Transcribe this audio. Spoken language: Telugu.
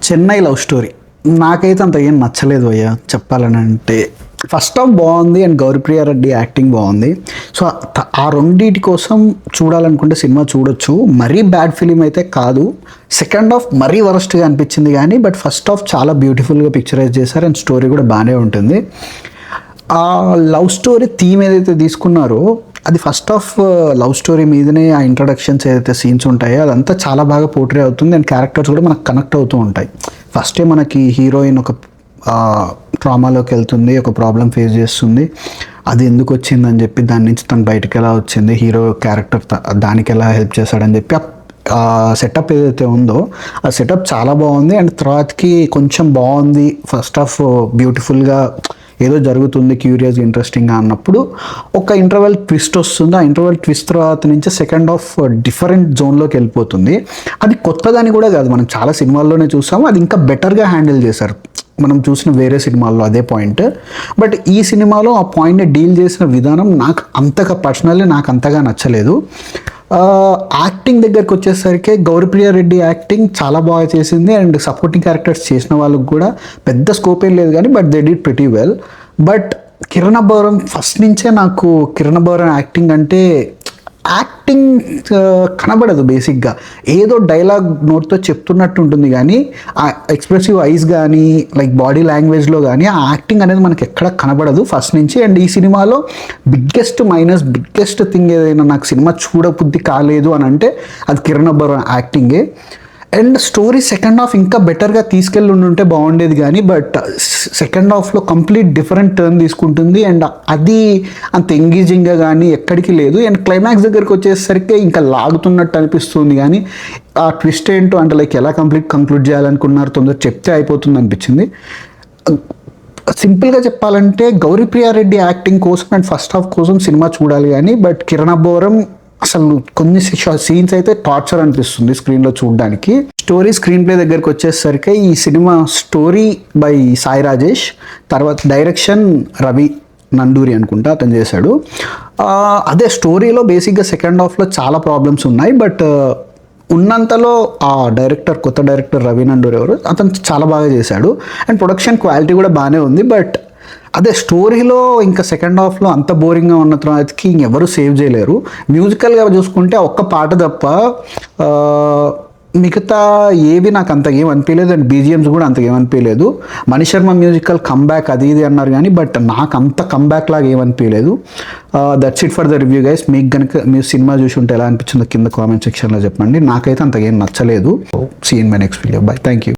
చెన్నై లవ్ స్టోరీ నాకైతే అంత ఏం నచ్చలేదు అయ్యా చెప్పాలని అంటే. ఫస్ట్ హాఫ్ బాగుంది అండ్ గౌరీప్రియ రెడ్డి యాక్టింగ్ బాగుంది. సో ఆ రెండింటి కోసం చూడాలనుకుంటే సినిమా చూడొచ్చు. మరీ బ్యాడ్ ఫిలిం అయితే కాదు. సెకండ్ హాఫ్ మరీ వరస్ట్గా అనిపించింది కానీ బట్ ఫస్ట్ హాఫ్ చాలా బ్యూటిఫుల్గా పిక్చరైజ్ చేశారు అండ్ స్టోరీ కూడా బాగానే ఉంటుంది. ఆ లవ్ స్టోరీ థీమ్ ఏదైతే తీసుకున్నారో అది ఫస్ట్ ఆఫ్ లవ్ స్టోరీ మీదనే ఆ ఇంట్రడక్షన్స్ ఏదైతే సీన్స్ ఉంటాయో అదంతా చాలా బాగా పోర్ట్రే అవుతుంది అండ్ క్యారెక్టర్స్ కూడా మనకు కనెక్ట్ అవుతూ ఉంటాయి. ఫస్టే మనకి హీరోయిన్ ఒక ట్రామాలోకి వెళ్తుంది, ఒక ప్రాబ్లం ఫేస్ చేస్తుంది, అది ఎందుకు వచ్చిందని చెప్పి దాని నుంచి తను బయటకు ఎలా వచ్చింది, హీరో క్యారెక్టర్ దానికి ఎలా హెల్ప్ చేశాడని చెప్పి ఆ సెటప్ ఏదైతే ఉందో ఆ సెటప్ చాలా బాగుంది. అండ్ తర్వాతకి కొంచెం బాగుంది, ఫస్ట్ ఆఫ్ బ్యూటిఫుల్గా ఏదో జరుగుతుంది క్యూరియస్ ఇంట్రెస్టింగ్గా అన్నప్పుడు ఒక ఇంటర్వెల్ ట్విస్ట్ వస్తుంది. ఆ ఇంటర్వెల్ ట్విస్ట్ తర్వాత నుంచి సెకండ్ హాఫ్ డిఫరెంట్ జోన్లోకి వెళ్ళిపోతుంది. అది కొత్తదని కూడా కాదు, మనం చాలా సినిమాల్లోనే చూసాము, అది ఇంకా బెటర్గా హ్యాండిల్ చేశారు మనం చూసిన వేరే సినిమాల్లో అదే పాయింట్. బట్ ఈ సినిమాలో ఆ పాయింట్ని డీల్ చేసిన విధానం నాకు అంతగా పర్సనల్లీ నాకు అంతగా నచ్చలేదు. యాక్టింగ్ దగ్గరికి వచ్చేసరికి గౌరీప్రియ రెడ్డి యాక్టింగ్ చాలా బాగా చేసింది అండ్ సపోర్టింగ్ క్యారెక్టర్స్ చేసిన వాళ్ళకి కూడా పెద్ద స్కోప్ ఏం లేదు కానీ but they did pretty well. But Kiran Abbavaram first నుంచే నాకు కిరణ్ అబ్బవరం యాక్టింగ్ అంటే యాక్టింగ్ కనబడదు. బేసిక్గా ఏదో డైలాగ్ నోట్తో చెప్తున్నట్టు ఉంటుంది కానీ ఆ ఎక్స్ప్రెసివ్ ఐస్ కానీ లైక్ బాడీ లాంగ్వేజ్లో కానీ ఆ యాక్టింగ్ అనేది మనకి ఎక్కడ కనబడదు ఫస్ట్ నుంచి. అండ్ ఈ సినిమాలో బిగ్గెస్ట్ థింగ్ ఏదైనా నాకు సినిమా చూడబుద్ధి కాలేదు అని అంటే అది కిరణ్ అబ్బవరం యాక్టింగే. అండ్ స్టోరీ సెకండ్ హాఫ్ ఇంకా బెటర్గా తీసుకెళ్ళి ఉంటే బాగుండేది కానీ బట్ సెకండ్ హాఫ్లో కంప్లీట్ డిఫరెంట్ టర్న్ తీసుకుంటుంది అండ్ అది అంత ఎంగేజింగ్గా కానీ ఎక్కడికి లేదు. అండ్ క్లైమాక్స్ దగ్గరికి వచ్చేసరికి ఇంకా లాగుతున్నట్టు అనిపిస్తుంది కానీ ఆ ట్విస్ట్ ఏంటో అంటే లైక్ ఎలా కంక్లూడ్ చేయాలనుకున్నారు తొందర చెప్తే అయిపోతుంది అనిపించింది. సింపుల్గా చెప్పాలంటే గౌరీప్రియ రెడ్డి యాక్టింగ్ కోసం అండ్ ఫస్ట్ హాఫ్ కోసం సినిమా చూడాలి కానీ బట్ కిరణ్ అబ్బవరం అసలు కొన్ని సీన్స్ అయితే టార్చర్ అనిపిస్తుంది స్క్రీన్లో చూడడానికి. స్క్రీన్ ప్లే దగ్గరికి వచ్చేసరికి ఈ cinema story by Sai Rajesh, తర్వాత డైరెక్షన్ రవి నండూరి అనుకుంటా అతను చేశాడు. అదే స్టోరీలో బేసిక్గా సెకండ్ హాఫ్లో చాలా ప్రాబ్లమ్స్ ఉన్నాయి బట్ ఉన్నంతలో ఆ కొత్త డైరెక్టర్ రవి నండూరి అతను చాలా బాగా చేశాడు అండ్ ప్రొడక్షన్ క్వాలిటీ కూడా బాగానే ఉంది. బట్ అదే స్టోరీలో ఇంకా సెకండ్ హాఫ్లో అంత బోరింగ్గా ఉన్న తర్వాతకి ఇంకెవరు సేవ్ చేయలేరు. మ్యూజికల్గా చూసుకుంటే ఒక్క పాట తప్ప మిగతా ఏవి నాకు అంతగా అనిపించలేదు అండ్ బీజిఎమ్స్ కూడా అంతగా ఏమనిపించలేదు. మణిశర్మ మ్యూజికల్ కమ్బ్యాక్ అది ఇది అన్నారు కానీ బట్ నాకు అంత కమ్బ్యాక్ లాగా ఏమనిపించలేదు. That's it for the review guys. మీకు కనుక మీరు సినిమా చూసి ఉంటే ఎలా అనిపించిందో కింద కామెంట్ సెక్షన్లో చెప్పండి. నాకైతే అంతగా ఏం నచ్చలేదు. See in my next video. Bye. Thank you.